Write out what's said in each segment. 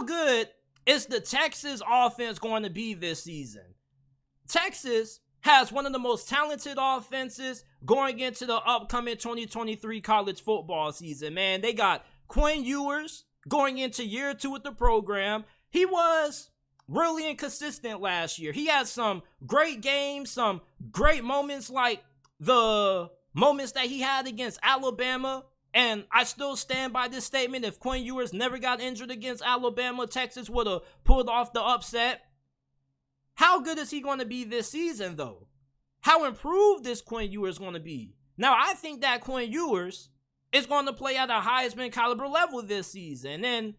how good is the Texas offense going to be this season? Texas has one of the most talented offenses going into the upcoming 2023 college football season, man. They got Quinn Ewers going into year 2 with the program. He was really inconsistent last year. He had some great games, some great moments like the moments that he had against Alabama. And I still stand by this statement. If Quinn Ewers never got injured against Alabama, Texas would have pulled off the upset. How good is he going to be this season, though? How improved is Quinn Ewers going to be? Now, I think that Quinn Ewers is going to play at a Heisman caliber level this season. And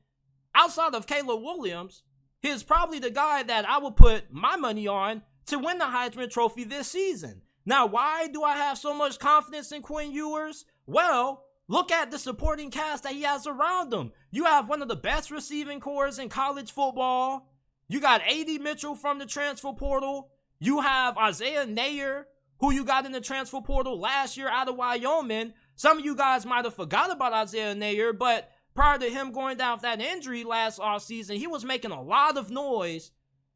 outside of Caleb Williams, he's probably the guy that I would put my money on to win the Heisman Trophy this season. Now, why do I have so much confidence in Quinn Ewers? Well, look at the supporting cast that he has around him. You have one of the best receiving corps in college football. You got A.D. Mitchell from the transfer portal. You have Isaiah Nayer, who you got in the transfer portal last year out of Wyoming. Some of you guys might have forgot about Isaiah Nayer, but prior to him going down with that injury last offseason, he was making a lot of noise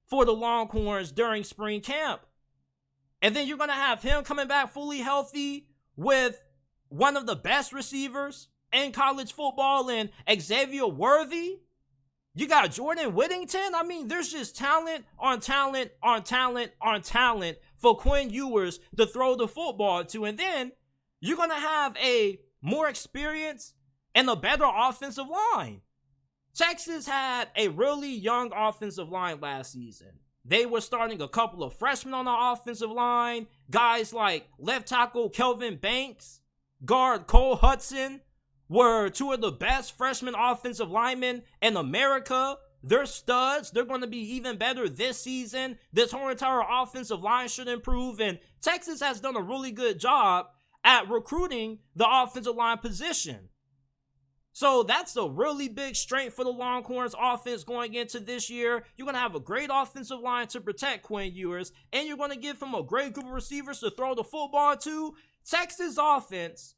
for the Longhorns during spring camp. And then you're going to have him coming back fully healthy with one of the best receivers in college football in Xavier Worthy. You got Jordan Whittington. I mean, there's just talent on talent on talent on talent for Quinn Ewers to throw the football to. And then you're going to have a more experienced and a better offensive line. Texas had a really young offensive line last season. They were starting a couple of freshmen on the offensive line. Guys like left tackle Kelvin Banks, guard Cole Hudson were 2 of the best freshman offensive linemen in America. They're studs. They're going to be even better this season. This whole entire offensive line should improve. And Texas has done a really good job at recruiting the offensive line position. So that's a really big strength for the Longhorns offense going into this year. You're going to have a great offensive line to protect Quinn Ewers, and you're going to give him a great group of receivers to throw the football to. Texas offense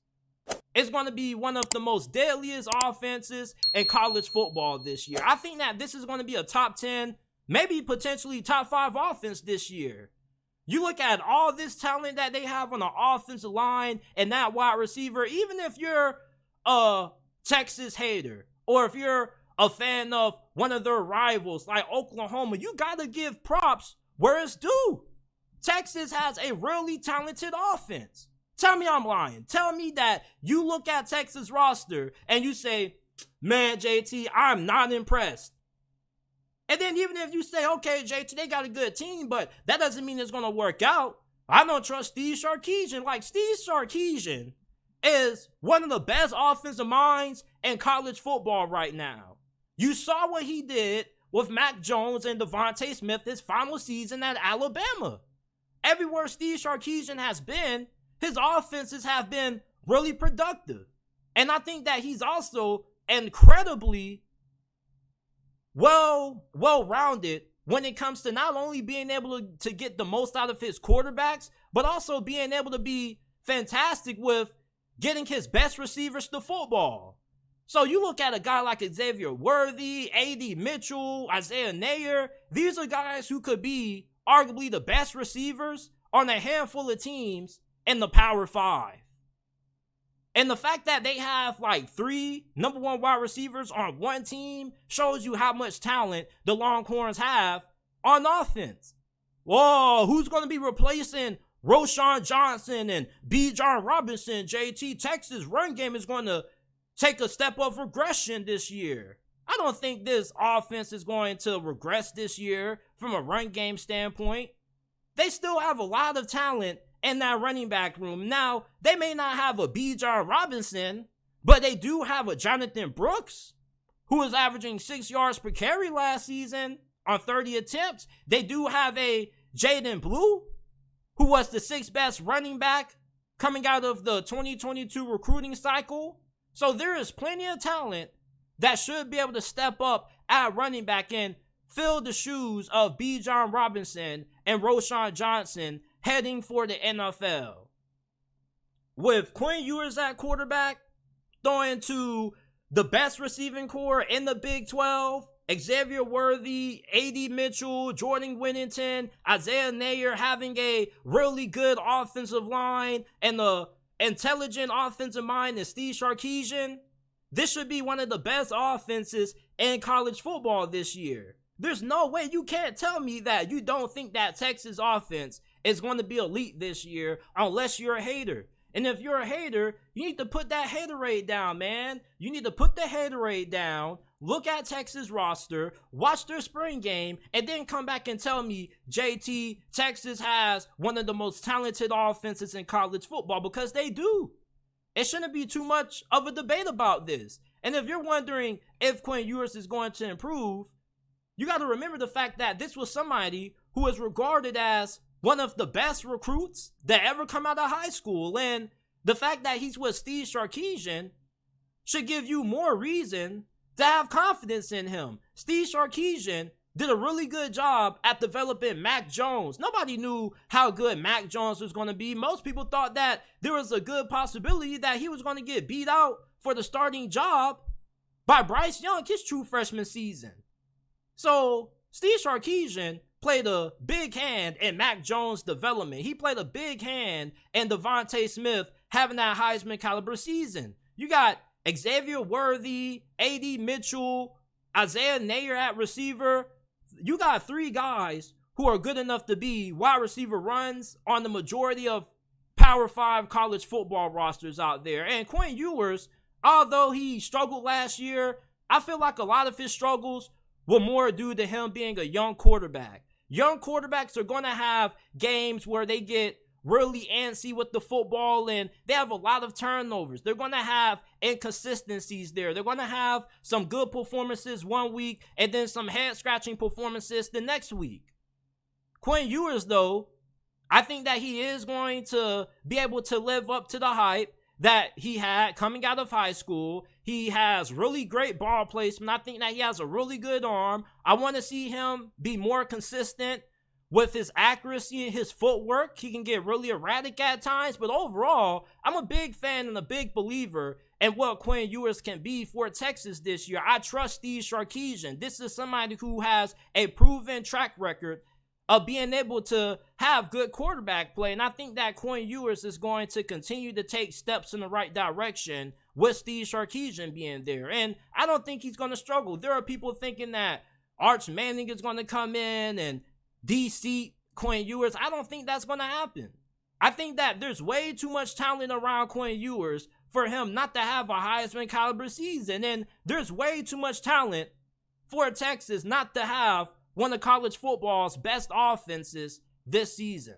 is going to be one of the most deadliest offenses in college football this year. I think that this is going to be a top 10, maybe potentially top 5 offense this year. You look at all this talent that they have on the offensive line and that wide receiver, even if you're a Texas hater or if you're a fan of one of their rivals like Oklahoma, you got to give props where it's due. Texas has a really talented offense. Tell me I'm lying. Tell me that you look at Texas roster and you say, man, JT, I'm not impressed. And then even if you say, okay, JT, they got a good team, but that doesn't mean it's going to work out. I don't trust Steve Sarkisian. Like, Steve Sarkisian is one of the best offensive minds in college football right now. You saw what he did with Mac Jones and Devontae Smith his final season at Alabama. Everywhere Steve Sarkisian has been, his offenses have been really productive. And I think that he's also incredibly well-rounded when it comes to not only being able to get the most out of his quarterbacks, but also being able to be fantastic with getting his best receivers the football. So you look at a guy like Xavier Worthy, A.D. Mitchell, Isaiah Nayer. These are guys who could be arguably the best receivers on a handful of teams in the Power 5. And the fact that they have like 3 number 1 wide receivers on one team shows you how much talent the Longhorns have on offense. Whoa, who's going to be replacing Roschon Johnson and Bijan Robinson? JT, Texas run game is going to take a step of regression this year. I don't think this offense is going to regress this year from a run game standpoint. They still have a lot of talent in that running back room. Now, they may not have a Bijan Robinson, but they do have a Jonathan Brooks, who was averaging 6 yards per carry last season on 30 attempts. They do have a Jaden Blue, who was the 6th best running back coming out of the 2022 recruiting cycle. So there is plenty of talent that should be able to step up at running back and fill the shoes of Bijan Robinson and Roschon Johnson heading for the NFL. With Quinn Ewers at quarterback, throwing to the best receiving core in the Big 12, Xavier Worthy, A.D. Mitchell, Jordan Whittington, Isaiah Nayer having a really good offensive line and the intelligent offensive mind is Steve Sarkisian, this should be one of the best offenses in college football this year. There's no way you can't tell me that you don't think that Texas offense is going to be elite this year unless you're a hater. And if you're a hater, you need to put that haterade down, man. You need to put the haterade down, look at Texas roster, watch their spring game, and then come back and tell me, JT, Texas has one of the most talented offenses in college football, because they do. It shouldn't be too much of a debate about this. And if you're wondering if Quinn Ewers is going to improve, you got to remember the fact that this was somebody who was regarded as one of the best recruits that ever come out of high school. And the fact that he's with Steve Sarkisian should give you more reason to have confidence in him. Steve Sarkisian did a really good job at developing Mac Jones. Nobody knew how good Mac Jones was going to be. Most people thought that there was a good possibility that he was going to get beat out for the starting job by Bryce Young his true freshman season. So Steve Sarkisian played a big hand in Mac Jones' development. He played a big hand in Devontae Smith having that Heisman caliber season. You got Xavier Worthy, A.D. Mitchell, Isaiah Nayer at receiver. You got three guys who are good enough to be wide receiver runs on the majority of Power 5 college football rosters out there. And Quinn Ewers, although he struggled last year, I feel like a lot of his struggles were more due to him being a young quarterback. Young quarterbacks are going to have games where they get really antsy with the football and they have a lot of turnovers. They're going to have inconsistencies there. They're going to have some good performances one week and then some head-scratching performances the next week. Quinn Ewers, though, I think that he is going to be able to live up to the hype that he had coming out of high school. He has really great ball placement. I think that he has a really good arm. I want to see him be more consistent with his accuracy and his footwork. He can get really erratic at times, but overall, I'm a big fan and a big believer in what Quinn Ewers can be for Texas this year. I trust Steve Sarkisian. This is somebody who has a proven track record of being able to have good quarterback play. And I think that Quinn Ewers is going to continue to take steps in the right direction with Steve Sarkisian being there. And I don't think he's going to struggle. There are people thinking that Arch Manning is going to come in and DC Quinn Ewers. I don't think that's going to happen. I think that there's way too much talent around Quinn Ewers for him not to have a Heisman caliber season. And there's way too much talent for Texas not to have one of college football's best offenses this season.